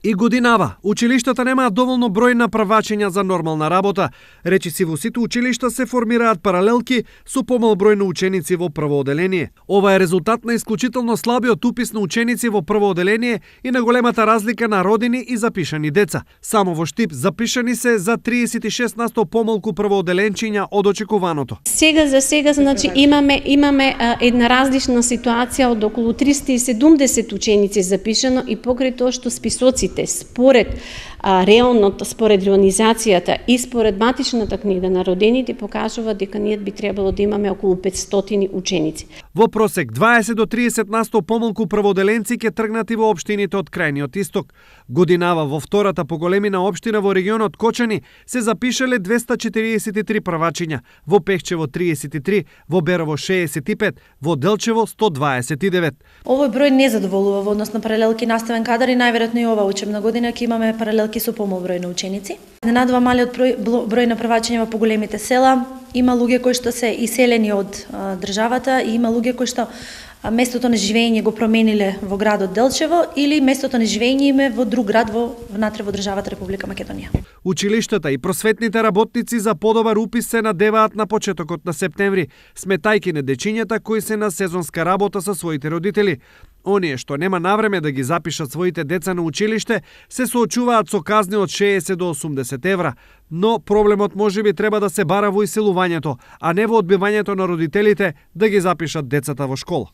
И годинава, училиштата немаат доволно број направачења за нормална работа. Речиси во сите училишта се формираат паралелки со помал број на ученици во прво оделение. Ова е резултат на исклучително слабиот упис на ученици во прво оделение и на големата разлика на родени и запишани деца. Само во Штип запишани се за 36% помалку првооделенчиња од очекуваното. Сега значи имаме една различна ситуација од околу 370 ученици запишано и покрај тоа што списоците според реонизацијата и според матичната книга на родените покажува дека ние би требало да имаме околу 500 ученици. Во просек 20 до 30% помалку првооделенци ќе тргнати во општините од крајниот исток. Годинава во втората по големина општина во регионот Кочани се запишале 243 првачиња, во Пехчево 33, во Берово 65, во Делчево 129. Овој број не задоволува во однос на паралелки наставен кадар и најверојатно и ова учебна година ќе имаме паралелки со помал број на ученици. Ненадува малиот број на првачиња по големите села. Има луѓе кои што се иселени од државата и има луѓе кои што местото на живење го промениле во градот Делчево или местото на живење име во друг град внатре во државата Република Македонија. Училиштата и просветните работници за подобар упис се надеваат на почетокот на септември, сметајки на дечињата кои се на сезонска работа со своите родители. Оние што нема навреме да ги запишат своите деца на училиште, се соочуваат со казни од 60 до 80 евра. Но проблемот можеби треба да се бара во иселувањето, а не во одбивањето на родителите да ги запишат децата во школа.